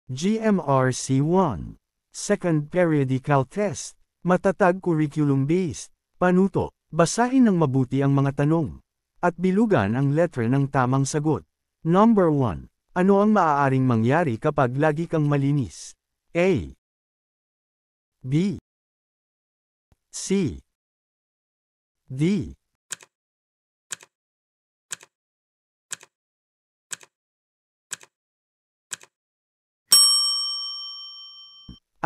GMRC1. Second Periodical Test. Matatag curriculum-based. Panuto. Basahin ng mabuti ang mga tanong. At bilugan ang letra ng tamang sagot. Number 1. Ano ang maaaring mangyari kapag lagi kang malinis? A. B. C. D.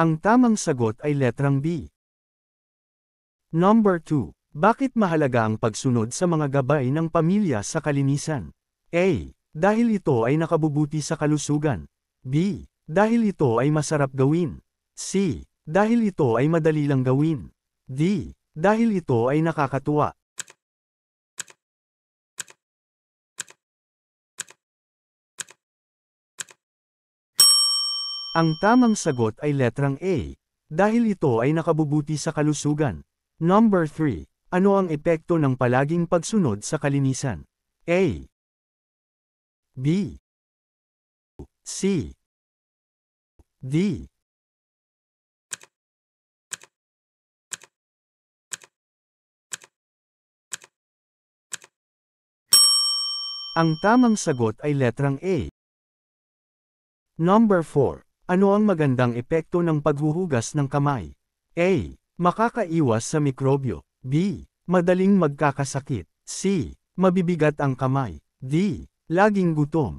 Ang tamang sagot ay letrang B. Number 2. Bakit mahalaga ang pagsunod sa mga gabay ng pamilya sa kalinisan? A. Dahil ito ay nakabubuti sa kalusugan. B. Dahil ito ay masarap gawin. C. Dahil ito ay madali lang gawin. D. Dahil ito ay nakakatuwa. Ang tamang sagot ay letrang A. Dahil ito ay nakabubuti sa kalusugan. Number 3. Ano ang epekto ng palaging pagsunod sa kalinisan? A. B. C. D. Ang tamang sagot ay letrang A. Number 4. Ano ang magandang epekto ng paghuhugas ng kamay? A. Makakaiwas sa mikrobyo. B. Madaling magkakasakit. C. Mabibigat ang kamay. D. Laging gutom.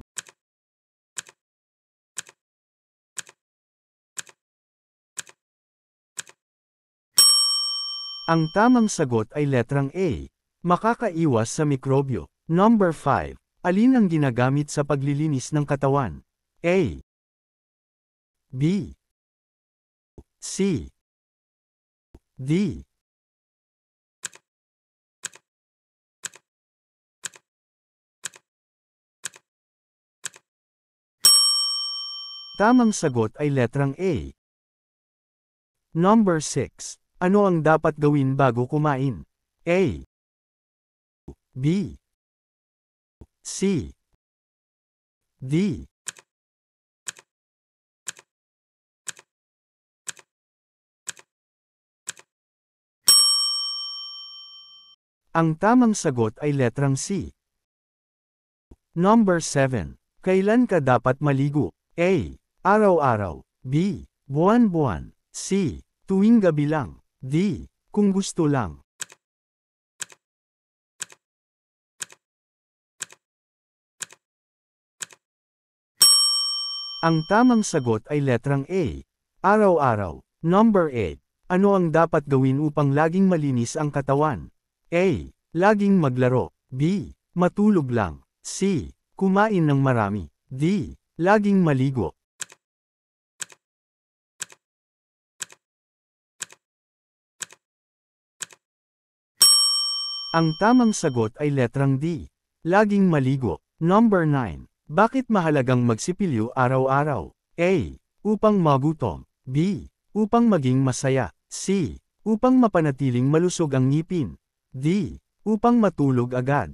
Ang tamang sagot ay letrang A. Makakaiwas sa mikrobyo. Number 5. Alin ang ginagamit sa paglilinis ng katawan? A. B. C. D. Tamang sagot ay letrang A. Number 6. Ano ang dapat gawin bago kumain? A. B. C. D. Ang tamang sagot ay letrang C. Number 7. Kailan ka dapat maligo? A. Araw-araw. B. Buwan-buwan. C. Tuwing gabi lang. D. Kung gusto lang. Ang tamang sagot ay letrang A. Araw-araw. Number 8. Ano ang dapat gawin upang laging malinis ang katawan? A. Laging maglaro. B. Matulog lang. C. Kumain ng marami. D. Laging maligo. Ang tamang sagot ay letrang D. Laging maligo. Number 9. Bakit mahalagang magsipilyo araw-araw? A. Upang magutom. B. Upang maging masaya. C. Upang mapanatiling malusog ang ngipin. D. Upang matulog agad.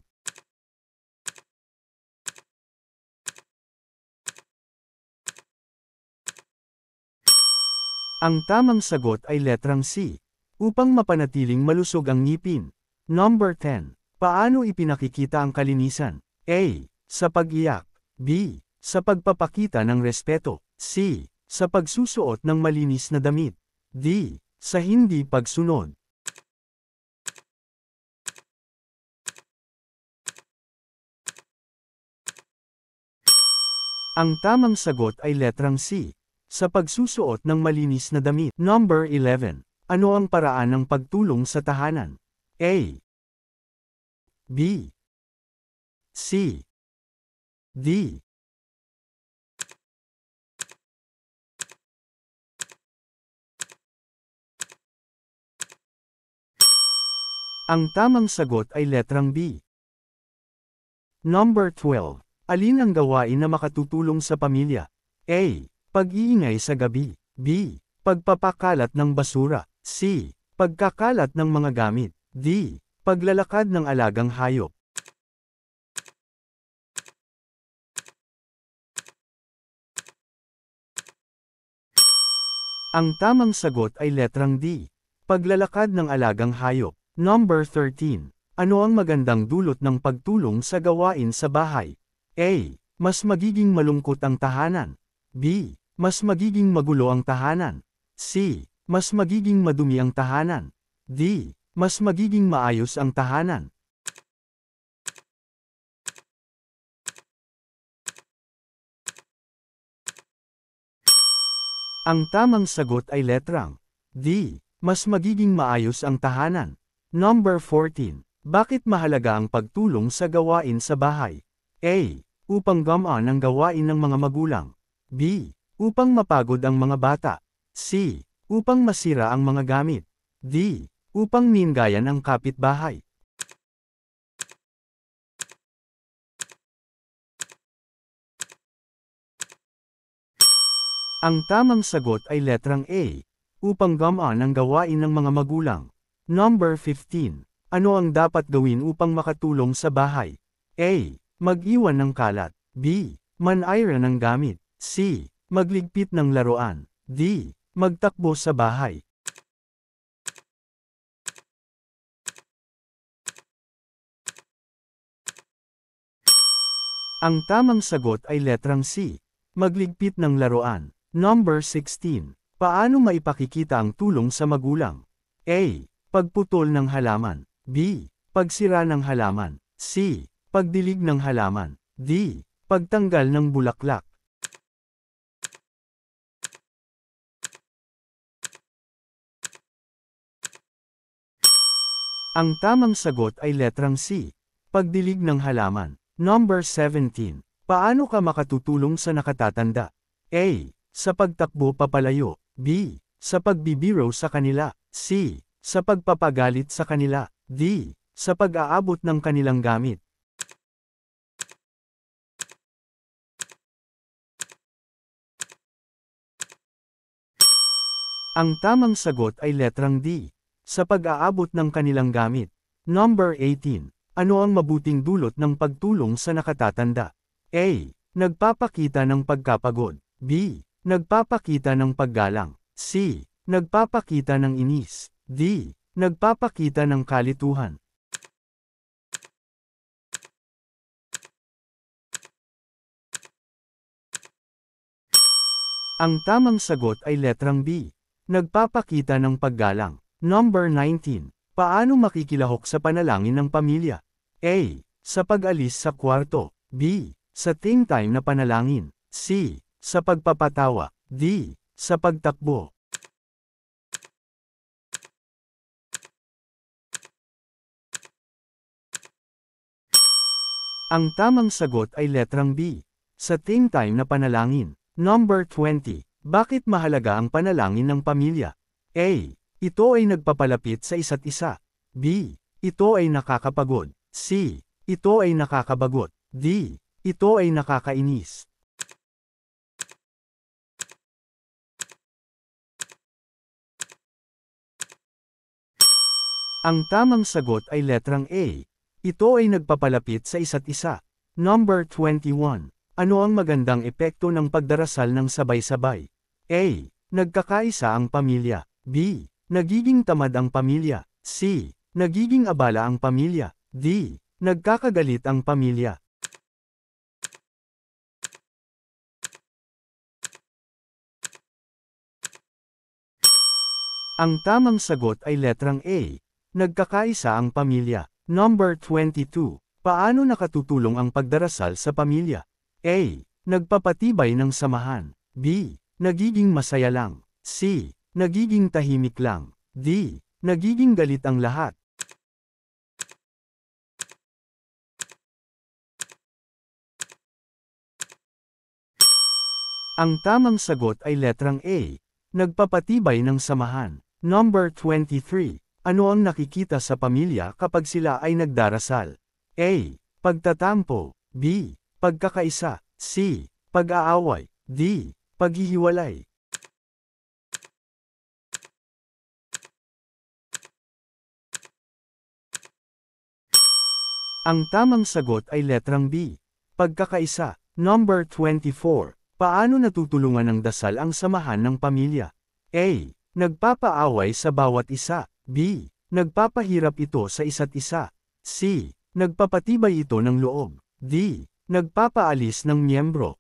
Ang tamang sagot ay letrang C. Upang mapanatiling malusog ang ngipin. Number 10. Paano ipinakikita ang kalinisan? A. Sa pag-iyak. B. Sa pagpapakita ng respeto. C. Sa pagsusuot ng malinis na damit. D. Sa hindi pagsunod. Ang tamang sagot ay letrang C. Sa pagsusuot ng malinis na damit. Number 11. Ano ang paraan ng pagtulong sa tahanan? A. B. C. D. Ang tamang sagot ay letrang B. Number 12. Alin ang gawain na makatutulong sa pamilya? A. Pag-iingay sa gabi. B. Pagpapakalat ng basura. C. Pagkakalat ng mga gamit. D. Paglalakad ng alagang hayop. Ang tamang sagot ay letrang D. Paglalakad ng alagang hayop. Number 13. Ano ang magandang dulot ng pagtulong sa gawain sa bahay? A. Mas magiging malungkot ang tahanan. B. Mas magiging magulo ang tahanan. C. Mas magiging madumi ang tahanan. D. Mas magiging maayos ang tahanan. Ang tamang sagot ay letrang D. Mas magiging maayos ang tahanan. Number 14. Bakit mahalaga ang pagtulong sa gawain sa bahay? A. Upang gamaan ang gawain ng mga magulang. B. Upang mapagod ang mga bata. C. Upang masira ang mga gamit. D. Upang ninggayan ang kapitbahay. Ang tamang sagot ay letrang A. Upang gamaan ang gawain ng mga magulang. Number 15. Ano ang dapat gawin upang makatulong sa bahay? A. Mag-iwan ng kalat. B. Man-ayra ng gamit. C. Magligpit ng laruan. D. Magtakbo sa bahay. Ang tamang sagot ay letrang C. Magligpit ng laruan. Number 16. Paano maipakikita ang tulong sa magulang? A. Pagputol ng halaman. B. Pagsira ng halaman. C. Pagdilig ng halaman. D. Pagtanggal ng bulaklak. Ang tamang sagot ay letrang C. Pagdilig ng halaman. Number 17. Paano ka makatutulong sa nakatatanda? A. Sa pagtakbo papalayo. B. Sa pagbibiro sa kanila. C. Sa pagpapagalit sa kanila. D. Sa pag-aabot ng kanilang gamit. Ang tamang sagot ay letrang D. Sa pag-aabot ng kanilang gamit. Number 18. Ano ang mabuting dulot ng pagtulong sa nakatatanda? A. Nagpapakita ng pagkapagod. B. Nagpapakita ng paggalang. C. Nagpapakita ng inis. D. Nagpapakita ng kalituhan. Ang tamang sagot ay letrang B. Nagpapakita ng paggalang. Number 19. Paano makikilahok sa panalangin ng pamilya? A. Sa pag-alis sa kwarto. B. Sa ting time na panalangin. C. Sa pagpapatawa. D. Sa pagtakbo. Ang tamang sagot ay letrang B. Sa ting time na panalangin. Number 20. Bakit mahalaga ang panalangin ng pamilya? A. Ito ay nagpapalapit sa isa't isa. B. Ito ay nakakapagod. C. Ito ay nakakabagot. D. Ito ay nakakainis. Ang tamang sagot ay letrang A. Ito ay nagpapalapit sa isa't isa. Number 21. Ano ang magandang epekto ng pagdarasal ng sabay-sabay? A. Nagkakaisa ang pamilya. B. Nagiging tamad ang pamilya. C. Nagiging abala ang pamilya. D. Nagkakagalit ang pamilya. Ang tamang sagot ay letrang A. Nagkakaisa ang pamilya. Number 22. Paano nakatutulong ang pagdarasal sa pamilya? A. Nagpapatibay ng samahan. B. Nagiging masaya lang. C. Nagiging tahimik lang. D. Nagiging galit ang lahat. Ang tamang sagot ay letrang A. Nagpapatibay ng samahan. Number 23. Ano ang nakikita sa pamilya kapag sila ay nagdarasal? A. Pagtatampo. B. Pagkakaisa. C. Pag-aaway. D. Paghihiwalay. Ang tamang sagot ay letrang B. Pagkakaisa. Number 24. Paano natutulungan ng dasal ang samahan ng pamilya? A. Nagpapaaway sa bawat isa. B. Nagpapahirap ito sa isa't isa. C. Nagpapatibay ito ng loob. D. Nagpapaalis ng miyembro.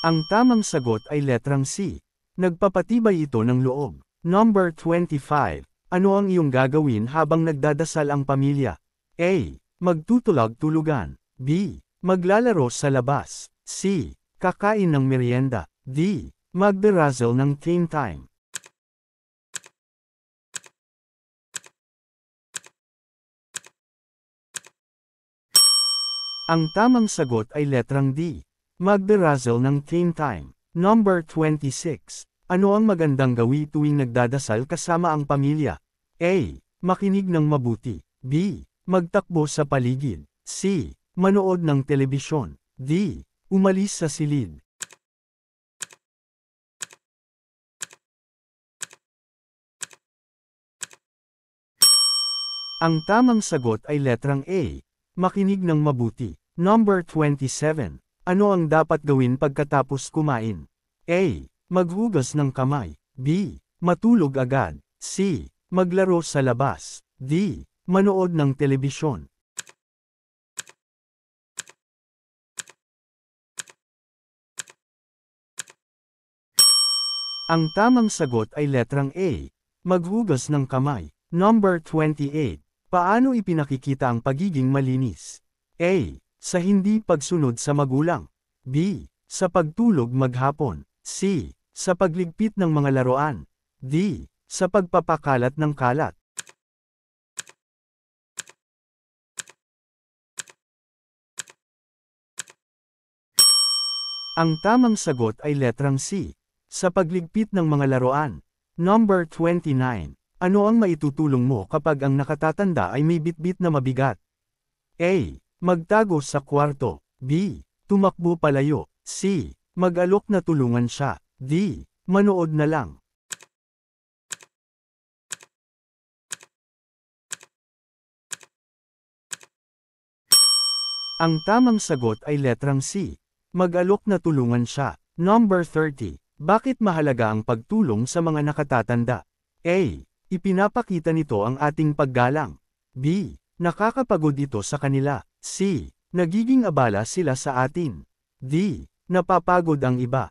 Ang tamang sagot ay letrang C. Nagpapatibay ito ng loob. Number 25. Ano ang iyong gagawin habang nagdadasal ang pamilya? A. Magtutulog-tulugan. B. Maglalaro sa labas. C. Kakain ng merienda. D. Magbe-razzle ng game time. Ang tamang sagot ay letrang D. Magbe-razzle ng game time. Number 26. Ano ang magandang gawi tuwing nagdadasal kasama ang pamilya? A. Makinig ng mabuti. B. Magtakbo sa paligid. C. Manood ng telebisyon. D. Umalis sa silid. Ang tamang sagot ay letrang A. Makinig ng mabuti. Number 27. Ano ang dapat gawin pagkatapos kumain? A. Maghugas ng kamay. B. Matulog agad. C. Maglaro sa labas. D. Manood ng telebisyon. Ang tamang sagot ay letrang A. Maghugas ng kamay. Number 28. Paano ipinakikita ang pagiging malinis? A. Sa hindi pagsunod sa magulang. B. Sa pagtulog maghapon. C. Sa pagligpit ng mga laruan. D. Sa pagpapakalat ng kalat. Ang tamang sagot ay letrang C. Sa pagligpit ng mga laruan. Number 29. Ano ang maitutulong mo kapag ang nakatatanda ay may bitbit na mabigat? A. Magtago sa kwarto. B. Tumakbo palayo. C. Mag-alok na tulungan siya. D. Manood na lang. Ang tamang sagot ay letrang C. Mag-alok na tulungan siya. Number 30. Bakit mahalaga ang pagtulong sa mga nakatatanda? A. Ipinapakita nito ang ating paggalang. B. Nakakapagod ito sa kanila. C. Nagiging abala sila sa atin. D. Napapagod ang iba.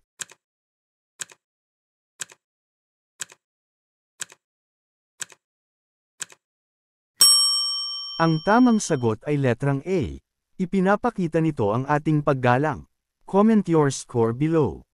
Ang tamang sagot ay letrang A. Ipinapakita nito ang ating paggalang. Comment your score below.